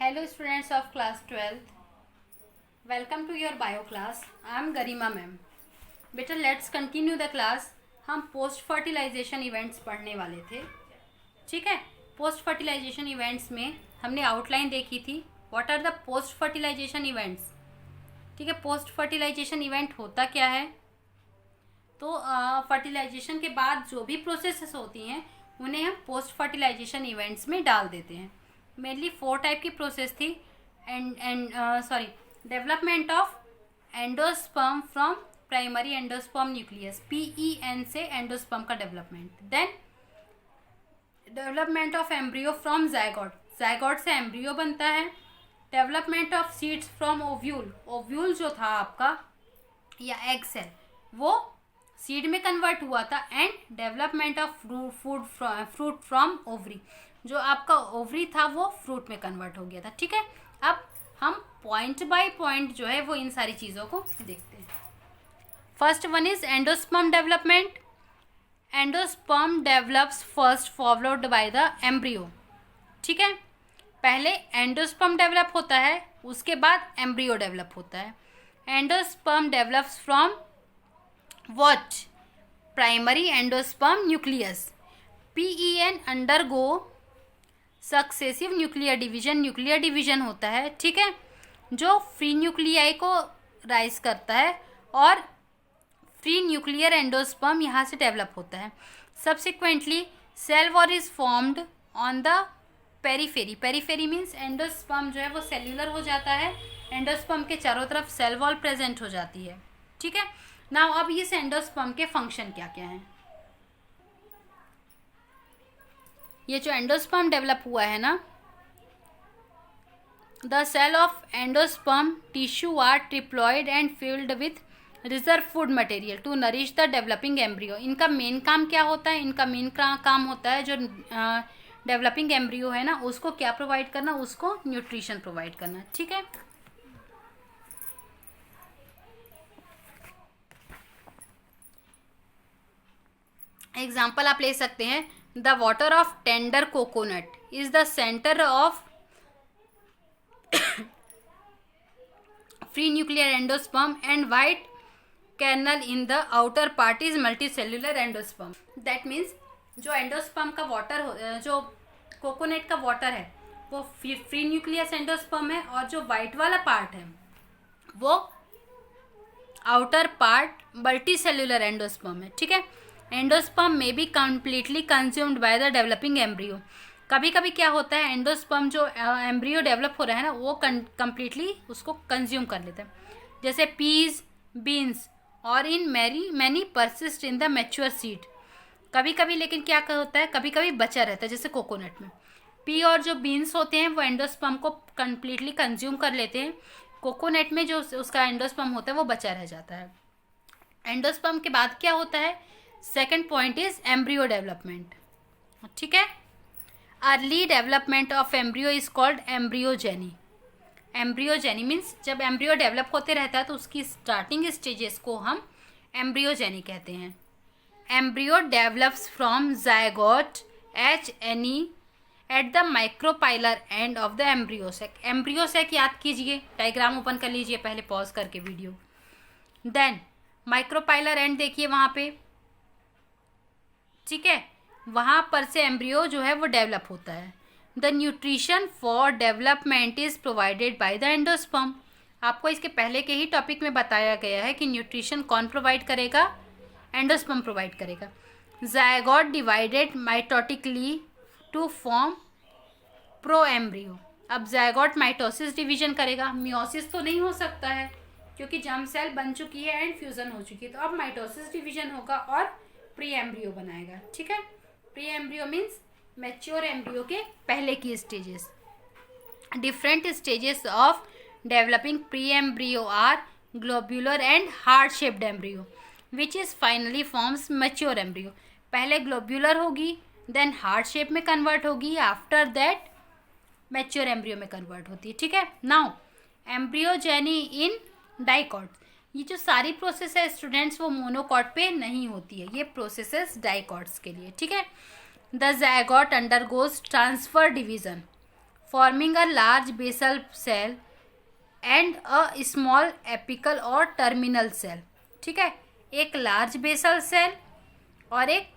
Hello students of class 12th. Welcome to your bio class. I am Garima ma'am. बेटा let's continue the class. हम post fertilization events पढ़ने वाले थे. ठीक है. पोस्ट फर्टिलाइजेशन इवेंट्स में हमने आउटलाइन देखी थी. What are the post fertilization events. ठीक है. पोस्ट फर्टिलाइजेशन इवेंट होता क्या है. तो फर्टिलाइजेशन के बाद जो भी प्रोसेसेस होती हैं उन्हें हम पोस्ट फर्टिलाइजेशन इवेंट्स में डाल देते हैं. मेनली 4 टाइप की प्रोसेस थी. Development of endosperm from primary endosperm nucleus, PEN से एंडोस्पर्म का development. Then development of embryo from zygote, zygote से एम्ब्रियो बनता है. Development of seeds from ovule, ovule जो था आपका या एग सेल वो सीड में कन्वर्ट हुआ था. And development of fruit from ovary, जो आपका ओवरी था वो फ्रूट में कन्वर्ट हो गया था. ठीक है. अब हम पॉइंट बाय पॉइंट जो है वो इन सारी चीज़ों को देखते हैं. First one is endosperm development. Endosperm develops first followed by the embryo. ठीक है. पहले एंडोस्पर्म डेवलप होता है, उसके बाद एम्ब्रियो डेवलप होता है. Endosperm develops from what, primary endosperm nucleus. PEN undergo successive nuclear division, nuclear division होता है. ठीक है. जो फ्री न्यूक्लियाई को राइज करता है और फ्री न्यूक्लियर एंडोस्पर्म यहाँ से डेवलप होता है. Subsequently cell wall is formed on the periphery. Periphery means endosperm जो है वो सेल्यूलर हो जाता है. एंडोस्पर्म के चारों तरफ सेल वॉल प्रेजेंट हो जाती है. ठीक है. नाउ अब इस एंडोस्पर्म के फंक्शन क्या क्या हैं. ये जो एंडोस्पर्म डेवलप हुआ है ना, the cell of endosperm tissue are triploid and filled with reserve food material to nourish the developing embryo. इनका मेन काम क्या होता है. इनका मेन काम होता है जो डेवलपिंग एम्ब्रियो है ना उसको क्या प्रोवाइड करना, उसको न्यूट्रिशन प्रोवाइड करना. ठीक है. एग्जाम्पल आप ले सकते हैं. The water of tender coconut is the centre of free nuclear endosperm and white kernel in the outer part is multicellular endosperm. That means जो एंडोस्पर्म का वाटर जो कोकोनट का वाटर है वो फ्री न्यूक्लियस एंडोस्पर्म है और जो white वाला पार्ट है वो आउटर पार्ट मल्टीसेल्युलर एंडोस्पर्म है. ठीक है. एंडोस्पर्म में be completely consumed by the developing embryo. कभी कभी क्या होता है एंडोस्पर्म जो एम्ब्रियो डेवलप हो रहा है ना वो कम्प्लीटली उसको कंज्यूम कर लेता है. जैसे पीज, बीन्स और in many persist in the mature seed. कभी कभी लेकिन क्या होता है कभी कभी बचा रहता है. जैसे कोकोनट में पी और जो बीन्स होते हैं वो एंडोस्पर्म को कम्प्लीटली कंज्यूम कर लेते हैं. कोकोनट में जो उसका एंडोस्पर्म होता है वो बचा रह जाता है. एंडोस्पर्म के बाद क्या होता है. Second point is embryo development. ठीक है. Early development of embryo is called embryogeny. Embryogeny means जब एम्ब्रियो डेवलप होते रहता है तो उसकी स्टार्टिंग स्टेजेस को हम एम्ब्रियोजेनी कहते हैं. Embryo develops from zygote HNE at the micropylar end of the embryo sac. Embryo sac याद कीजिए, डायग्राम ओपन कर लीजिए पहले पॉज करके वीडियो. देन माइक्रोपाइलर एंड देखिए वहाँ पे. ठीक है. वहाँ पर से एम्ब्रियो जो है वो डेवलप होता है. The nutrition for development is provided by the endosperm. आपको इसके पहले के ही टॉपिक में बताया गया है कि न्यूट्रिशन कौन प्रोवाइड करेगा, एंडोस्पर्म प्रोवाइड करेगा. Zygote divided mitotically to form pro embryo. अब जायगोट माइटोसिस डिवीजन करेगा. मियोसिस तो नहीं हो सकता है क्योंकि जर्म सेल बन चुकी है एंड फ्यूजन हो चुकी है. तो अब माइटोसिस डिवीजन होगा और प्री एम्ब्रियो बनाएगा. ठीक है. Pre embryo means mature embryo के पहले की stages. Different stages of developing pre embryo are globular and heart shaped embryo which is finally forms mature embryo. पहले ग्लोब्यूलर होगी, देन हार्ट शेप में कन्वर्ट होगी, आफ्टर दैट मैच्योर एम्ब्रियो में convert होती है. ठीक है. Now embryogeny in dicot. ये जो सारी प्रोसेस है स्टूडेंट्स वो मोनोकॉट पे नहीं होती है, ये प्रोसेसेस डाइकॉट्स के लिए. ठीक है. The zygote undergoes transfer division forming a large basal cell and a small apical और टर्मिनल सेल। ठीक है, एक लार्ज बेसल सेल और एक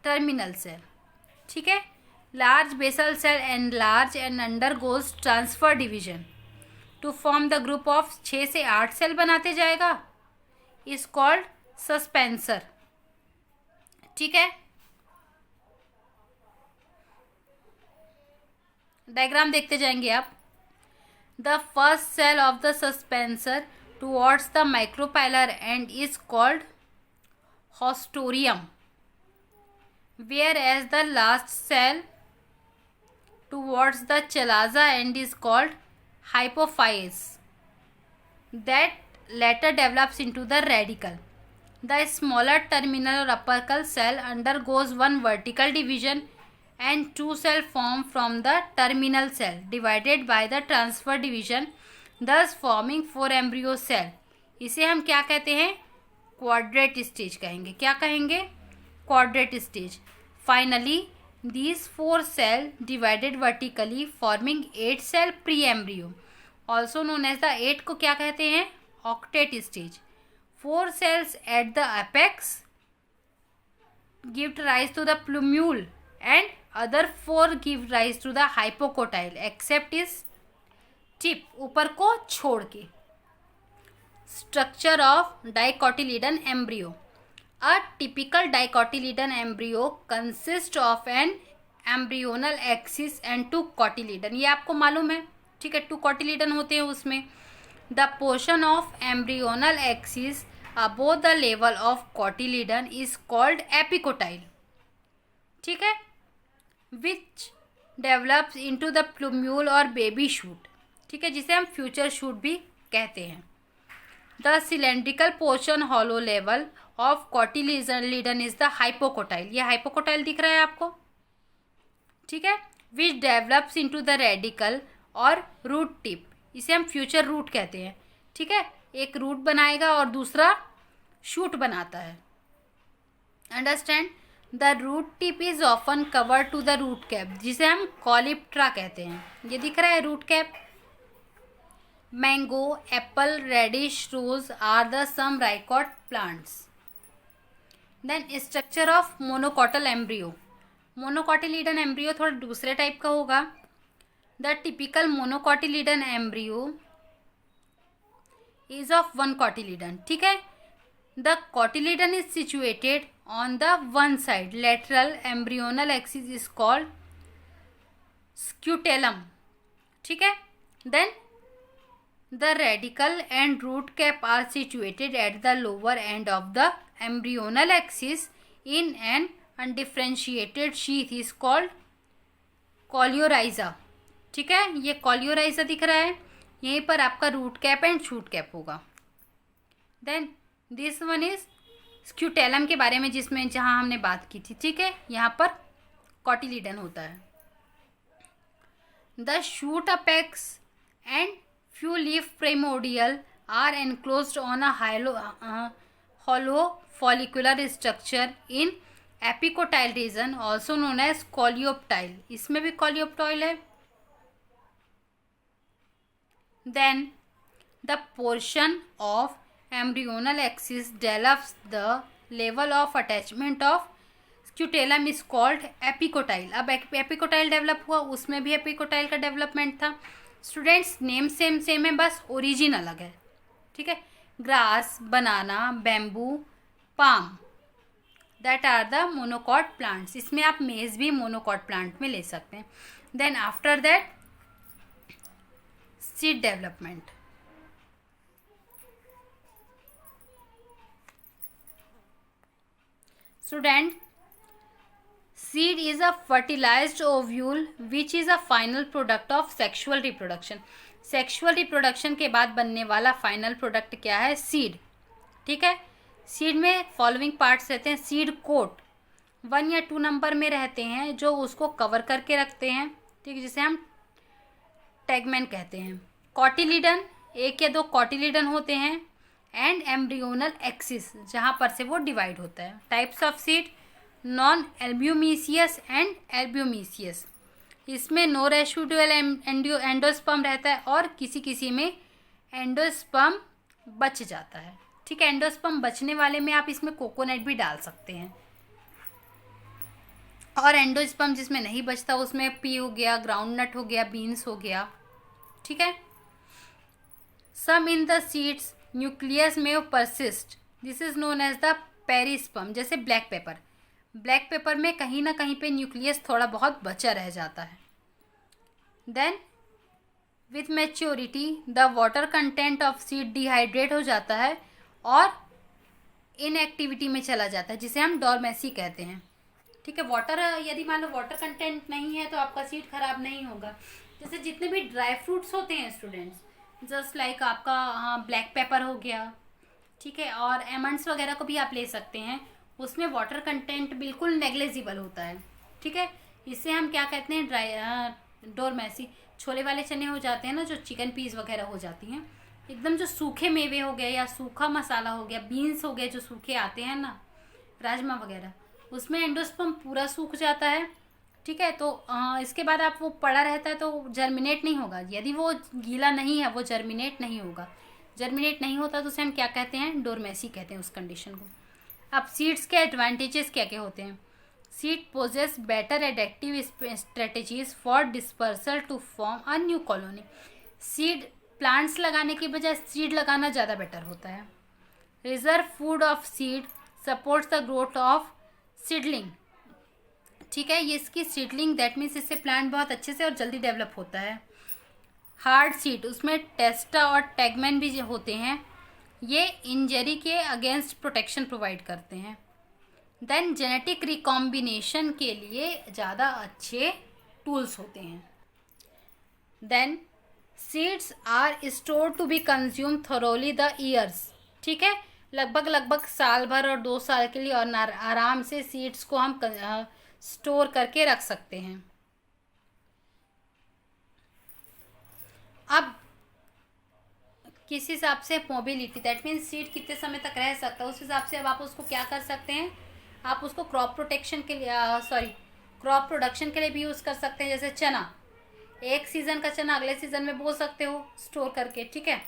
टर्मिनल सेल। ठीक है, large basal cell and large and undergoes transfer division to form the group of 6 से 8 cell बनाते जाएगा, इज कॉल्ड सस्पेंसर। ठीक है, डायग्राम देखते जाएंगे आप। The first cell of the suspensor towards the micropylar end is called haustorium, whereas the last cell towards the chalaza end is called hypophyse. That later develops into the radicle. The smaller terminal or apical cell undergoes one vertical division and 2 cells form from the terminal cell divided by the transfer division, thus forming 4 embryo cell. इसे हम क्या कहते हैं? Quadrat stage कहेंगे। क्या कहेंगे? Quadrant stage. Finally, these 4 cells divided vertically forming 8 cell pre-embryo, also known as the 8 को क्या कहते हैं? Octet stage. 4 cells at the apex give rise to the plumule and other 4 give rise to the hypocotyle except is tip, ऊपर को छोड़ के। Structure of dicotyledon embryo. A typical dicotyledon embryo consists of an embryonal axis and 2 cotyledon. ये आपको मालूम है, ठीक है, 2 cotyledon होते हैं उसमें। The portion of embryonal axis above the level of cotyledon is called epicotyle. ठीक है, which develops into the plumule or baby shoot. ठीक है, जिसे हम future shoot भी कहते हैं। The cylindrical portion hollow level of cotyledon is the hypocotyle. ये hypocotyle दिख रहा है आपको, ठीक है, which develops into the radicle और root tip. इसे हम future root कहते हैं। ठीक है, एक रूट बनाएगा और दूसरा शूट बनाता है। Understand? The root tip is often cover to the root cap, जिसे हम कॉलिप्ट्रा कहते हैं। ये दिख रहा है root cap. Mango, apple, radish, rose are the some dicot plants. Then structure of monocotyl embryo. Monocotyledon embryo थोड़ा दूसरे टाइप का होगा। The typical monocotyledon embryo is of 1 cotyledon. ठीक है, the cotyledon is situated on the one side lateral embryonal axis is called scutellum. ठीक है, then the radicle and root cap are situated at the lower end of the embryonal axis in an undifferentiated sheath is called coleorhiza. ठीक है, ये coleorhiza दिख रहा है, यहीं पर आपका root cap and shoot cap होगा। Then this one is scutellum के बारे में, जिसमें जहाँ हमने बात की थी। ठीक है, यहाँ पर कॉटिलीडन होता है। The shoot apex and few leaf primordial are enclosed on a hollow follicular structure in epicotyle region, also known as coleoptile. इसमें भी coleoptile है। Then the portion of embryonal axis develops the level of attachment of scutellum is called epicotyle. अब epicotyle develop हुआ, उसमें भी epicotyle का development था। Students name same है, बस ओरिजिन अलग है। ठीक है, grass, banana, bamboo, palm, that are the monocot plants. इसमें आप मेज भी मोनोकॉट प्लांट में ले सकते हैं। Then after that seed development. Student, seed is a fertilized ovule which is a final product of sexual reproduction. Sexual reproduction के बाद बनने वाला फाइनल प्रोडक्ट क्या है? सीड। ठीक है, सीड में फॉलोइंग पार्ट्स रहते हैं। सीड कोट 1 या 2 नंबर में रहते हैं, जो उसको कवर करके रखते हैं। ठीक है, जिसे हम टैगमेन कहते हैं। कॉटिलीडन 1 या 2 कॉटिलीडन होते हैं। एंड एम्ब्रियोनल एक्सिस, जहाँ पर से वो डिवाइड होता है। Types of seed: non albuminous and albuminous. इसमें नो रेसिडुअल एंडोस्पर्म रहता है और किसी किसी में एंडोस्पर्म बच जाता है। ठीक है, एंडोस्पर्म बचने वाले में आप इसमें कोकोनट भी डाल सकते हैं, और एंडोस्पर्म जिसमें नहीं बचता उसमें पी हो गया, ग्राउंडनट हो गया, बीन्स हो गया। ठीक है, some in the seeds nucleus में persist, this is known as the perisperm. जैसे ब्लैक पेपर, ब्लैक पेपर में कहीं ना कहीं पे न्यूक्लियस थोड़ा बहुत बचा रह जाता है। Then with maturity the water content of seed dehydrate हो जाता है और इनएक्टिविटी में चला जाता है, जिसे हम डॉर्मेसी कहते हैं। ठीक है, वाटर यदि मान लो वाटर कंटेंट नहीं है तो आपका सीड खराब नहीं होगा। जैसे जितने भी ड्राई फ्रूट्स होते हैं स्टूडेंट्स, जस्ट लाइक आपका ब्लैक पेपर हो गया, ठीक है, और एमंड्स वगैरह को भी आप ले सकते हैं, उसमें वाटर कंटेंट बिल्कुल नेग्लेजिबल होता है। ठीक है, इससे हम क्या कहते हैं, ड्राई डोरमेसी। छोले वाले चने हो जाते हैं ना, जो चिकन पीस वगैरह हो जाती हैं, एकदम जो सूखे मेवे हो गए या सूखा मसाला हो गया, बीन्स हो गए जो सूखे आते हैं ना, राजमा वगैरह, उसमें एंडोस्पर्म पूरा सूख जाता है। ठीक है, तो इसके बाद आप वो पड़ा रहता है तो जर्मिनेट नहीं होगा। यदि वो गीला नहीं है वो जर्मिनेट नहीं होगा। जर्मिनेट नहीं होता तो उसे हम क्या कहते हैं, डोरमेसी कहते हैं उस कंडीशन को। अब सीड्स के एडवांटेजेस क्या क्या होते हैं। Seed possess better adaptive strategies for dispersal to form a new colony. Seed plants लगाने की बजाय सीड लगाना ज़्यादा बेटर होता है। Reserve food of seed supports the growth of seedling. ठीक है, ये इसकी सीडलिंग, दैट मीन्स इससे प्लांट बहुत अच्छे से और जल्दी डेवलप होता है। हार्ड सीड, उसमें टेस्टा और टैगमैन भी होते हैं, ये इंजरी के अगेंस्ट प्रोटेक्शन प्रोवाइड करते हैं। देन जेनेटिक रिकॉम्बिनेशन के लिए ज़्यादा अच्छे टूल्स होते हैं। Then seeds are store to be consume thoroughly the years. ठीक है, लगभग साल भर और 2 साल के लिए और आराम से सीड्स को हम स्टोर करके रख सकते हैं। अब किस हिसाब से मोबिलिटी, दैट मीन्स सीड कितने समय तक रह सकता है, उस हिसाब से अब आप उसको क्या कर सकते हैं, आप उसको क्रॉप प्रोटेक्शन के लिए क्रॉप प्रोडक्शन के लिए भी यूज़ कर सकते हैं। जैसे चना, एक सीज़न का चना अगले सीज़न में बो सकते हो स्टोर करके। ठीक है,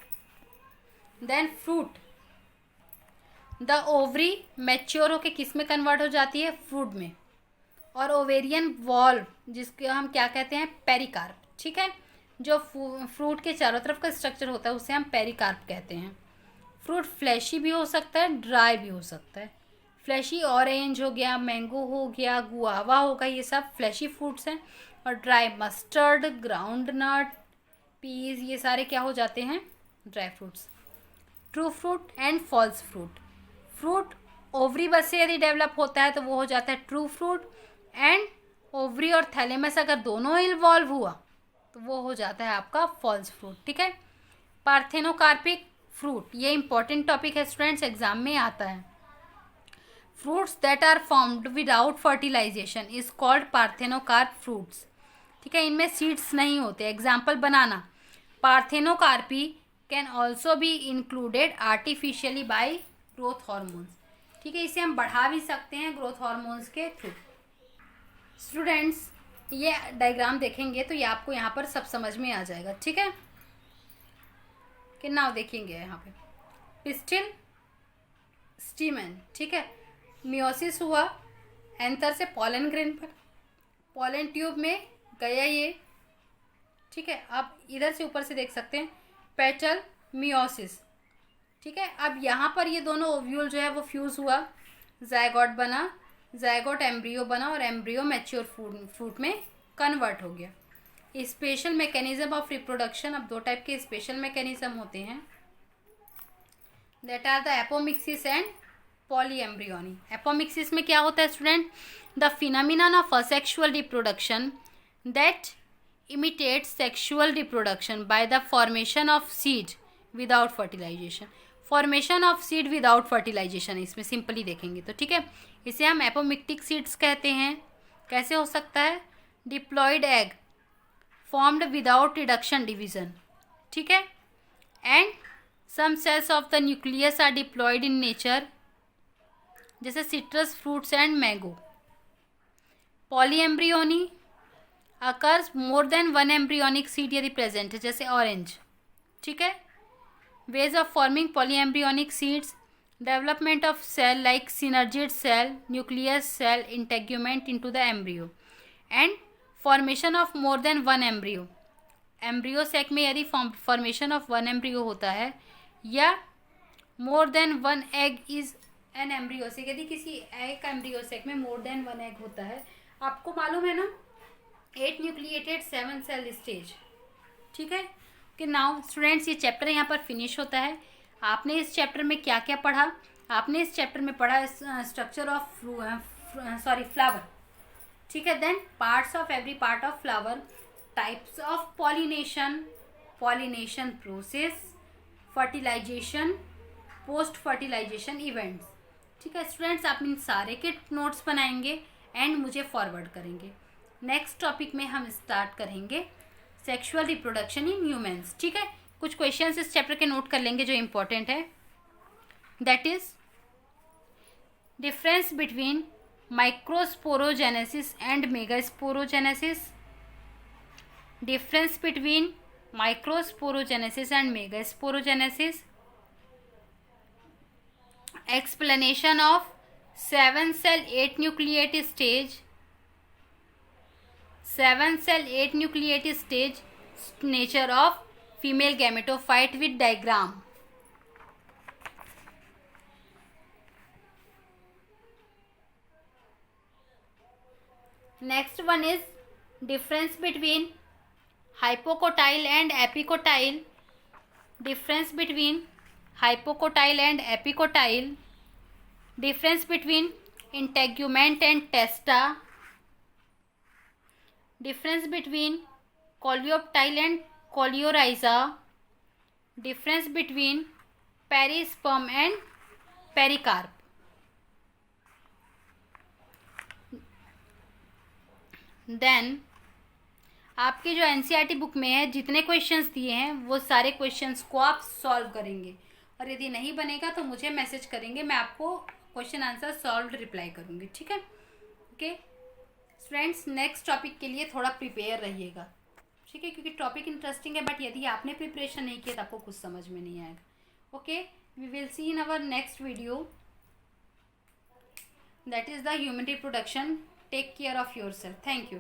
then fruit, the ovary mature होके किस में कन्वर्ट हो जाती है, फ्रूट में, और ओवेरियन वॉल्व जिसके हम क्या कहते हैं, पेरिकार्प। ठीक है, जो फ्रूट के चारों तरफ का स्ट्रक्चर होता है उसे हम पेरिकार्प कहते हैं। फ्रूट फ्लैशी भी हो सकता है, ड्राई भी हो सकता है। फ्लैशी ऑरेंज हो गया, मैंगो हो गया, गुआवा होगा, ये सब फ्लैशी फ्रूट्स हैं। और dry mustard, ground nut, peas, ये सारे क्या हो जाते हैं, dry fruits. True fruit and false fruit, fruit ovary बस से यदि डेवलप होता है तो वो हो जाता है ट्रू फ्रूट, एंड ओवरी और थैलेमस अगर दोनों इन्वॉल्व हुआ तो वो हो जाता है आपका फॉल्स फ्रूट। ठीक है, पार्थेनोकार्पिक फ्रूट, ये इंपॉर्टेंट टॉपिक है स्टूडेंट्स, एग्जाम में आता है। Fruits that are formed without fertilisation is called parthenocarp fruits. ठीक है, इनमें सीड्स नहीं होते। Example banana, parthenocarpy can also be included artificially by growth hormones. ठीक है, इसे हम बढ़ा भी सकते हैं ग्रोथ हॉर्मोन्स के थ्रू। स्टूडेंट्स, ये डायग्राम देखेंगे तो ये आपको यहाँ पर सब समझ में आ जाएगा। ठीक है, कि नाउ देखेंगे यहाँ पे पिस्टिल, स्टीमेन। ठीक है, मियोसिस हुआ, एंथर से पॉलन ग्रेन पर, पॉलन ट्यूब में गया ये। ठीक है, आप इधर से ऊपर से देख सकते हैं पेटल मियोसिस। ठीक है, अब यहाँ पर ये दोनों ओव्यूल जो है वो फ्यूज़ हुआ, जायगोट बना, जायगोट एम्ब्रियो बना और एम्ब्रियो मैच्योर फ्रूट में कन्वर्ट हो गया। स्पेशल मैकेनिज्म ऑफ रिप्रोडक्शन, अब 2 टाइप के स्पेशल मैकेनिज्म होते हैं, that are the apomixis and polyembryony. Apomixis में क्या होता है student, the phenomenon of asexual reproduction that imitates sexual reproduction by the formation of seed without fertilization. Formation of seed without fertilization इसमें simply देखेंगे तो। ठीक है, इसे हम एपोमिक्टिक सीड्स कहते हैं। कैसे हो सकता है, diploid egg formed without reduction division. ठीक है, and some cells of the nucleus are diploid in nature, जैसे citrus fruits and mango. Polyembryony, occurs more than one embryonic seed यदि प्रेजेंट है, जैसे ऑरेंज, ठीक है। Ways of forming polyembryonic seeds, development of cell like synergid cell, nucleus cell, integument into the embryo, and formation of more than one embryo. Embryo sac में यदि formation of one embryo होता है, या मोर than one egg is an embryo sac, यदि किसी एक embryo sac में मोर than one egg होता है। आपको मालूम है ना, 8 न्यूक्लिएटेड 7 सेल स्टेज, ठीक है। कि नाउ स्टूडेंट्स, ये चैप्टर यहाँ पर फिनिश होता है। आपने इस चैप्टर में क्या क्या पढ़ा? आपने इस चैप्टर में पढ़ा स्ट्रक्चर ऑफ फ्लावर, ठीक है। Then parts of every part of flower, types of pollination, pollination process, fertilization, post fertilization events, ठीक है। स्टूडेंट्स, आप इन सारे के नोट्स बनाएंगे एंड मुझे फॉरवर्ड करेंगे। नेक्स्ट टॉपिक में हम स्टार्ट करेंगे सेक्सुअल रिप्रोडक्शन इन ह्यूमंस, ठीक है। कुछ क्वेश्चंस इस चैप्टर के नोट कर लेंगे जो इंपॉर्टेंट है। That is difference between microsporogenesis and megasporogenesis, difference between microsporogenesis and megasporogenesis, explanation of 7 cell 8 nucleate stage, 7 cell 8 nucleate stage, nature of female gametophyte with diagram. Next one is difference between hypocotyle and epicotyle, difference between hypocotyle and epicotyle, difference between integument and testa, difference between coleoptile and coleorhiza, difference between perisperm and pericarp. Then आपकी जो NCERT book में है, जितने questions दिए हैं वो सारे questions को आप सॉल्व करेंगे, और यदि नहीं बनेगा तो मुझे मैसेज करेंगे, मैं आपको क्वेश्चन आंसर सॉल्व रिप्लाई करूँगी, ठीक है। ओके स्टूडेंट्स, नेक्स्ट टॉपिक के लिए थोड़ा प्रिपेयर रहिएगा, ठीक है, क्योंकि टॉपिक इंटरेस्टिंग है, बट यदि आपने प्रिपरेशन नहीं किया तो आपको कुछ समझ में नहीं आएगा। Okay, we will see in our next video, that is the human reproduction. Take care of your self. Thank you.